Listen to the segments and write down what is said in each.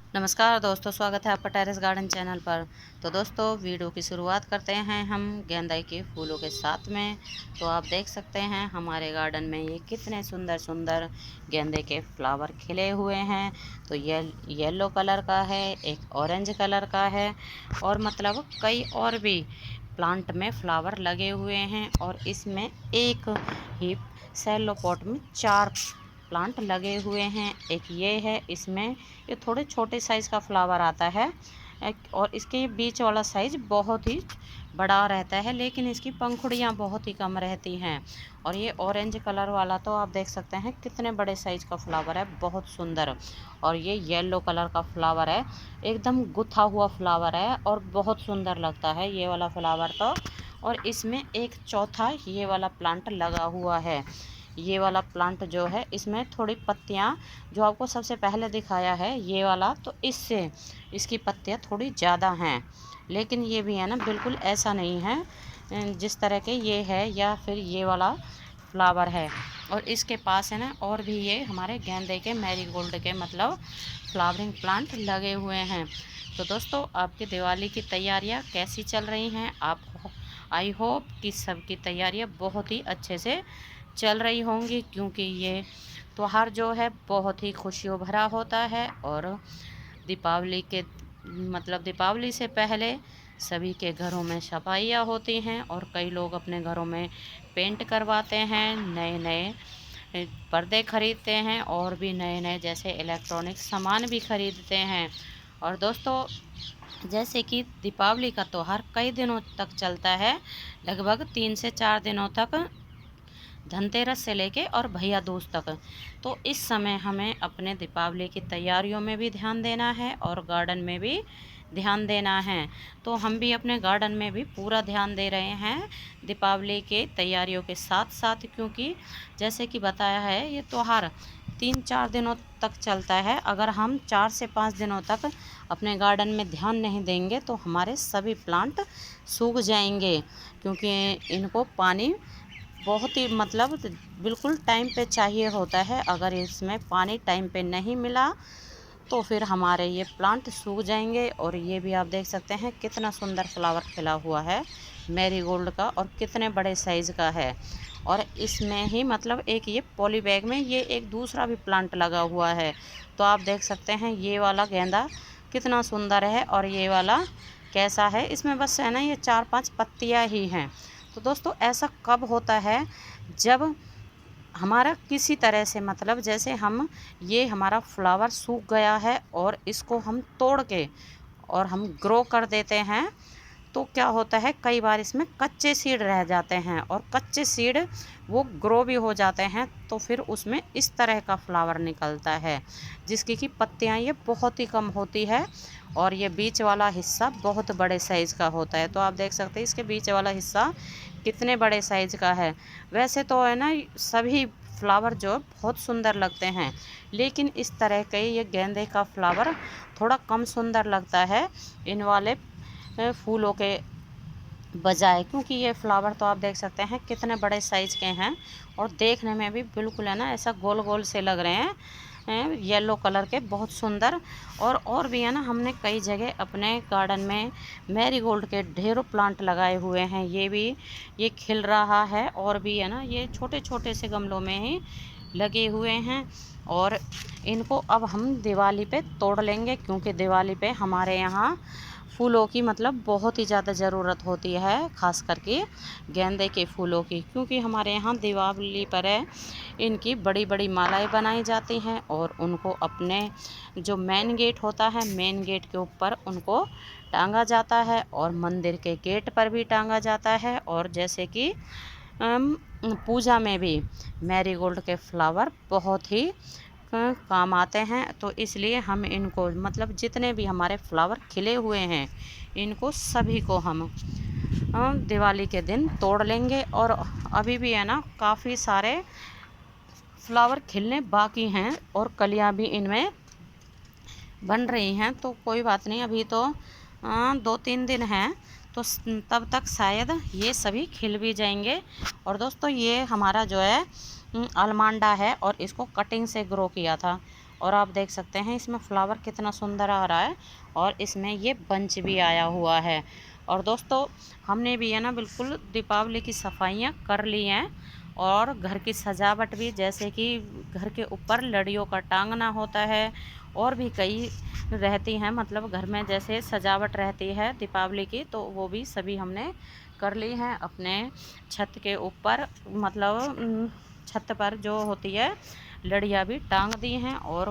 नमस्कार दोस्तों, स्वागत है आपका टेरेस गार्डन चैनल पर। तो दोस्तों वीडियो की शुरुआत करते हैं हम गेंदा के फूलों के साथ में। तो आप देख सकते हैं हमारे गार्डन में ये कितने सुंदर सुंदर गेंदे के फ्लावर खिले हुए हैं। तो ये येलो कलर का है, एक ऑरेंज कलर का है और मतलब कई और भी प्लांट में फ्लावर लगे हुए हैं। और इसमें एक ही सेलो पॉट में 4 प्लांट लगे हुए हैं। एक ये है, इसमें ये थोड़े छोटे साइज़ का फ्लावर आता है और इसके बीच वाला साइज़ बहुत ही बड़ा रहता है, लेकिन इसकी पंखुड़ियाँ बहुत ही कम रहती हैं। और ये ऑरेंज कलर वाला तो आप देख सकते हैं कितने बड़े साइज़ का फ्लावर है, बहुत सुंदर। और ये येलो कलर का फ्लावर है, एकदम गुथा हुआ फ्लावर है और बहुत सुंदर लगता है ये वाला फ्लावर तो। और इसमें एक चौथा ये वाला प्लांट लगा हुआ है। ये वाला प्लांट जो है इसमें थोड़ी पत्तियां, जो आपको सबसे पहले दिखाया है ये वाला, तो इससे इसकी पत्तियां थोड़ी ज़्यादा हैं। लेकिन ये भी है ना, बिल्कुल ऐसा नहीं है जिस तरह के ये है या फिर ये वाला फ्लावर है। और इसके पास है ना और भी ये हमारे गेंदे के मैरीगोल्ड के मतलब फ्लावरिंग प्लांट लगे हुए हैं। तो दोस्तों आपकी दिवाली की तैयारियां कैसी चल रही हैं? आप आई होप कि सबकी तैयारियां बहुत ही अच्छे से चल रही होंगी, क्योंकि ये त्योहार जो है बहुत ही खुशियों भरा होता है। और दीपावली के मतलब दीपावली से पहले सभी के घरों में सफाइयाँ होती हैं और कई लोग अपने घरों में पेंट करवाते हैं, नए नए पर्दे खरीदते हैं और भी नए नए जैसे इलेक्ट्रॉनिक सामान भी खरीदते हैं। और दोस्तों जैसे कि दीपावली का त्यौहार कई दिनों तक चलता है, लगभग 3 से 4 दिनों तक, धनतेरस से लेके और भैया दूज तक। तो इस समय हमें अपने दीपावली की तैयारियों में भी ध्यान देना है और गार्डन में भी ध्यान देना है। तो हम भी अपने गार्डन में भी पूरा ध्यान दे रहे हैं दीपावली के तैयारियों के साथ साथ, क्योंकि जैसे कि बताया है ये त्यौहार 3-4 दिनों तक चलता है। अगर हम 4 से 5 दिनों तक अपने गार्डन में ध्यान नहीं देंगे तो हमारे सभी प्लांट सूख जाएंगे, क्योंकि इनको पानी बहुत ही मतलब बिल्कुल टाइम पे चाहिए होता है। अगर इसमें पानी टाइम पे नहीं मिला तो फिर हमारे ये प्लांट सूख जाएंगे। और ये भी आप देख सकते हैं कितना सुंदर फ्लावर खिला हुआ है मैरीगोल्ड का, और कितने बड़े साइज़ का है। और इसमें ही मतलब एक ये पॉली बैग में ये एक दूसरा भी प्लांट लगा हुआ है। तो आप देख सकते हैं ये वाला गेंदा कितना सुंदर है और ये वाला कैसा है। इसमें बस है ना ये 4-5 पत्तियाँ ही हैं। तो दोस्तों ऐसा कब होता है? जब हमारा किसी तरह से मतलब जैसे हम ये हमारा फ्लावर सूख गया है और इसको हम तोड़ के और हम ग्रो कर देते हैं, तो क्या होता है कई बार इसमें कच्चे सीड रह जाते हैं और कच्चे सीड वो ग्रो भी हो जाते हैं, तो फिर उसमें इस तरह का फ्लावर निकलता है जिसकी कि पत्तियां ये बहुत ही कम होती है और ये बीच वाला हिस्सा बहुत बड़े साइज़ का होता है। तो आप देख सकते हैं इसके बीच वाला हिस्सा कितने बड़े साइज़ का है। वैसे तो है ना सभी फ्लावर जो बहुत सुंदर लगते हैं, लेकिन इस तरह के ये गेंदे का फ्लावर थोड़ा कम सुंदर लगता है इन वाले फूलों के बजाय, क्योंकि ये फ्लावर तो आप देख सकते हैं कितने बड़े साइज़ के हैं और देखने में भी बिल्कुल है ना ऐसा गोल गोल से लग रहे हैं येलो कलर के, बहुत सुंदर। और भी है ना, हमने कई जगह अपने गार्डन में मैरीगोल्ड के ढेरों प्लांट लगाए हुए हैं। ये भी ये खिल रहा है और भी है ना ये छोटे छोटे से गमलों में ही लगे हुए हैं। और इनको अब हम दिवाली पे तोड़ लेंगे, क्योंकि दिवाली पे हमारे यहाँ फूलों की मतलब बहुत ही ज़्यादा ज़रूरत होती है, ख़ास करके गेंदे के फूलों की, क्योंकि हमारे यहाँ दिवाली पर है इनकी बड़ी बड़ी मालाएं बनाई जाती हैं और उनको अपने जो मेन गेट होता है मेन गेट के ऊपर उनको टांगा जाता है और मंदिर के गेट पर भी टांगा जाता है। और जैसे कि पूजा में भी मैरीगोल्ड के फ्लावर बहुत ही काम आते हैं। तो इसलिए हम इनको मतलब जितने भी हमारे फ्लावर खिले हुए हैं इनको सभी को हम दिवाली के दिन तोड़ लेंगे। और अभी भी है ना काफ़ी सारे फ्लावर खिलने बाकी हैं और कलियां भी इनमें बन रही हैं। तो कोई बात नहीं, अभी तो 2-3 दिन हैं, तो तब तक शायद ये सभी खिल भी जाएंगे। और दोस्तों ये हमारा जो है अलमांडा है और इसको कटिंग से ग्रो किया था और आप देख सकते हैं इसमें फ्लावर कितना सुंदर आ रहा है और इसमें ये बंच भी आया हुआ है। और दोस्तों हमने भी है ना बिल्कुल दीपावली की सफाइयाँ कर ली हैं और घर की सजावट भी, जैसे कि घर के ऊपर लड़ियों का टांगना होता है और भी कई रहती हैं, मतलब घर में जैसे सजावट रहती है दीपावली की, तो वो भी सभी हमने कर ली हैं। अपने छत के ऊपर मतलब छत पर जो होती है लड़ियाँ भी टांग दी हैं। और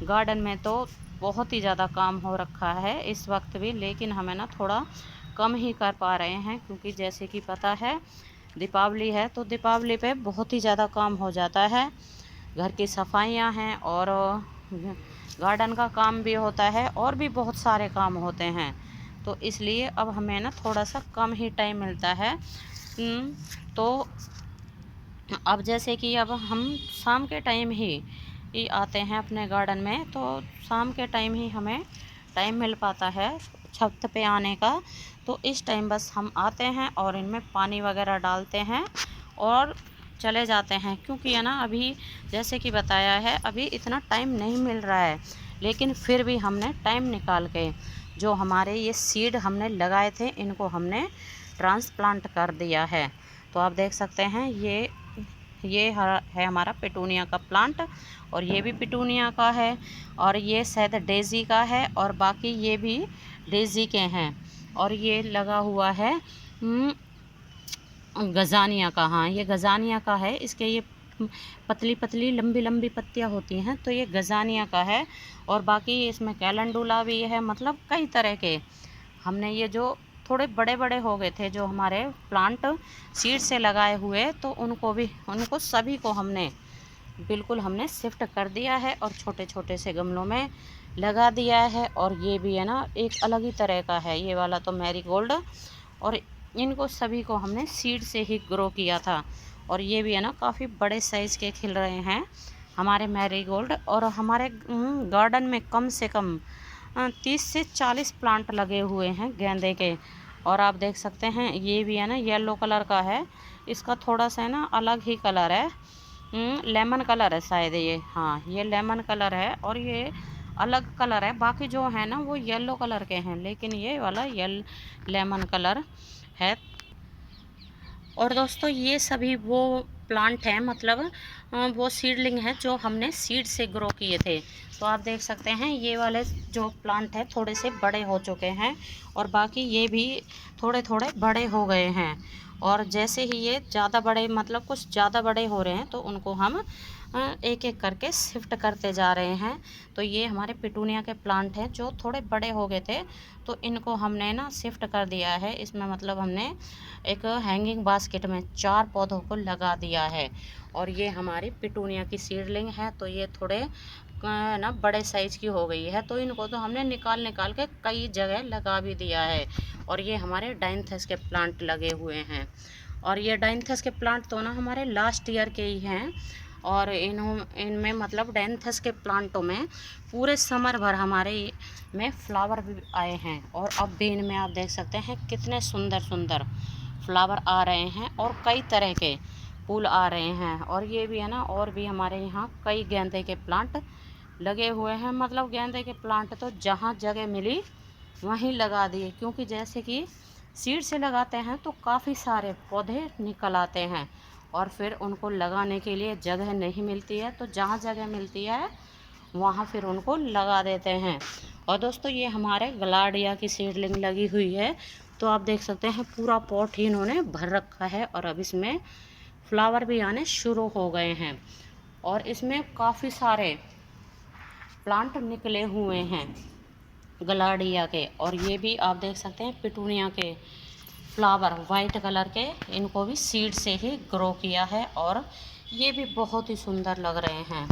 गार्डन में तो बहुत ही ज़्यादा काम हो रखा है इस वक्त भी, लेकिन हमें ना थोड़ा कम ही कर पा रहे हैं क्योंकि जैसे कि पता है दीपावली है तो दीपावली पे बहुत ही ज़्यादा काम हो जाता है। घर की सफाइयाँ हैं और गार्डन का काम भी होता है और भी बहुत सारे काम होते हैं, तो इसलिए अब हमें ना थोड़ा सा कम ही टाइम मिलता है। तो अब जैसे कि अब हम शाम के टाइम ही आते हैं अपने गार्डन में, तो शाम के टाइम ही हमें टाइम मिल पाता है छत पे आने का। तो इस टाइम बस हम आते हैं और इनमें पानी वगैरह डालते हैं और चले जाते हैं, क्योंकि है ना अभी जैसे कि बताया है अभी इतना टाइम नहीं मिल रहा है, लेकिन फिर भी हमने टाइम निकाल के जो हमारे ये सीड हमने लगाए थे इनको हमने ट्रांसप्लांट कर दिया है। तो आप देख सकते हैं ये है हमारा पिटूनिया का प्लांट और ये भी पिटूनिया का है और ये शायद डेज़ी का है और बाकी ये भी डेज़ी के हैं। और ये लगा हुआ है गजानिया का, हाँ ये गजानिया का है। इसके ये पतली पतली लंबी लंबी पत्तियां होती हैं, तो ये गजानिया का है। और बाकी इसमें कैलेंडुला भी है, मतलब कई तरह के हमने ये जो थोड़े बड़े बड़े हो गए थे जो हमारे प्लांट सीड से लगाए हुए, तो उनको सभी को हमने बिल्कुल हमने शिफ्ट कर दिया है और छोटे छोटे से गमलों में लगा दिया है। और ये भी है ना एक अलग ही तरह का है ये वाला तो मैरीगोल्ड, और इनको सभी को हमने सीड से ही ग्रो किया था। और ये भी है ना काफ़ी बड़े साइज़ के खिल रहे हैं हमारे मैरीगोल्ड। और हमारे गार्डन में कम से कम 30 से 40 प्लांट लगे हुए हैं गेंदे के। और आप देख सकते हैं ये भी है ना येलो कलर का है, इसका थोड़ा सा है ना अलग ही कलर है, लेमन कलर है शायद ये, हाँ ये लेमन कलर है और ये अलग कलर है। बाकी जो है ना वो येलो कलर के हैं, लेकिन ये वाला लेमन कलर है। और दोस्तों ये सभी वो प्लांट हैं, मतलब वो सीडलिंग है जो हमने सीड से ग्रो किए थे। तो आप देख सकते हैं ये वाले जो प्लांट है थोड़े से बड़े हो चुके हैं और बाकी ये भी थोड़े थोड़े बड़े हो गए हैं। और जैसे ही ये ज़्यादा बड़े, मतलब कुछ ज़्यादा बड़े हो रहे हैं, तो उनको हम एक एक करके शिफ्ट करते जा रहे हैं। तो ये हमारे पिटूनिया के प्लांट हैं जो थोड़े बड़े हो गए थे, तो इनको हमने ना शिफ्ट कर दिया है इसमें, मतलब हमने एक हैंगिंग बास्केट में 4 पौधों को लगा दिया है। और ये हमारी पिटूनिया की सीडलिंग है, तो ये थोड़े ना बड़े साइज की हो गई है, तो इनको तो हमने निकाल निकाल के कई जगह लगा भी दिया है। और ये हमारे डाइंथस के प्लांट लगे हुए हैं, और ये डाइंथस के प्लांट तो ना हमारे लास्ट ईयर के ही हैं। और इनमें मतलब डाइंथस के प्लांटों में पूरे समर भर हमारे में फ्लावर भी आए हैं। और अब भी इनमें आप देख सकते हैं कितने सुंदर सुंदर फ्लावर आ रहे हैं और कई तरह के फूल आ रहे हैं। और ये भी है ना, और भी हमारे यहाँ कई गेंदे के प्लांट लगे हुए हैं, मतलब गेंदे के प्लांट तो जहाँ जगह मिली वहीं लगा दिए, क्योंकि जैसे कि सीड से लगाते हैं तो काफ़ी सारे पौधे निकल आते हैं और फिर उनको लगाने के लिए जगह नहीं मिलती है, तो जहाँ जगह मिलती है वहाँ फिर उनको लगा देते हैं। और दोस्तों ये हमारे ग्लाडिया की सीडलिंग लगी हुई है, तो आप देख सकते हैं पूरा पॉट ही इन्होंने भर रखा है और अब इसमें फ्लावर भी आने शुरू हो गए हैं और इसमें काफ़ी सारे प्लांट निकले हुए हैं ग्लाडिया के। और ये भी आप देख सकते हैं पिटूनिया के फ्लावर वाइट कलर के, इनको भी सीड से ही ग्रो किया है और ये भी बहुत ही सुंदर लग रहे हैं।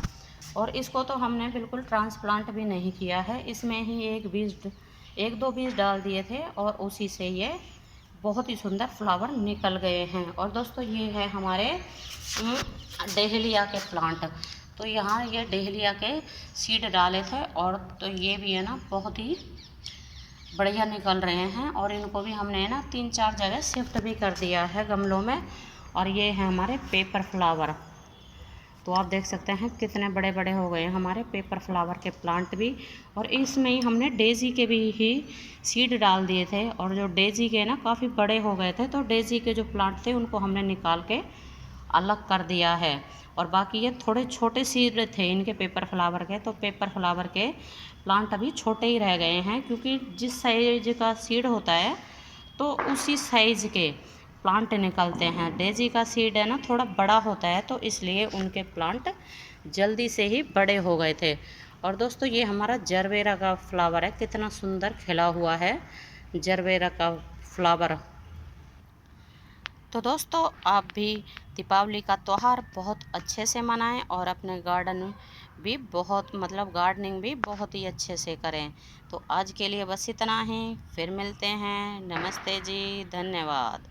और इसको तो हमने बिल्कुल ट्रांसप्लांट भी नहीं किया है, इसमें ही एक दो बीज डाल दिए थे और उसी से ये बहुत ही सुंदर फ्लावर निकल गए हैं। और दोस्तों ये है हमारे डहेलिया के प्लांट, तो यहाँ ये डहेलिया के सीड डाले थे और तो ये भी है ना बहुत ही बढ़िया निकल रहे हैं। और इनको भी हमने ना 3-4 जगह शिफ्ट भी कर दिया है गमलों में। और ये है हमारे पेपर फ्लावर, तो आप देख सकते हैं कितने बड़े बड़े हो गए हैं हमारे पेपर फ्लावर के प्लांट भी। और इसमें ही हमने डेज़ी के भी ही सीड डाल दिए थे, और जो डेज़ी के ना काफ़ी बड़े हो गए थे, तो डेज़ी के जो प्लांट थे उनको हमने निकाल के अलग कर दिया है। और बाकी ये थोड़े छोटे सीड थे इनके पेपर फ्लावर के, तो पेपर फ्लावर के प्लांट अभी छोटे ही रह गए हैं, क्योंकि जिस साइज का सीड होता है तो उसी साइज़ के प्लांट निकलते हैं। डेज़ी का सीड है ना थोड़ा बड़ा होता है, तो इसलिए उनके प्लांट जल्दी से ही बड़े हो गए थे। और दोस्तों ये हमारा जरबेरा का फ्लावर है, कितना सुंदर खिला हुआ है जरबेरा का फ्लावर। तो दोस्तों आप भी दीपावली का त्यौहार बहुत अच्छे से मनाएं और अपने गार्डन भी बहुत मतलब गार्डनिंग भी बहुत ही अच्छे से करें। तो आज के लिए बस इतना ही, फिर मिलते हैं। नमस्ते जी, धन्यवाद।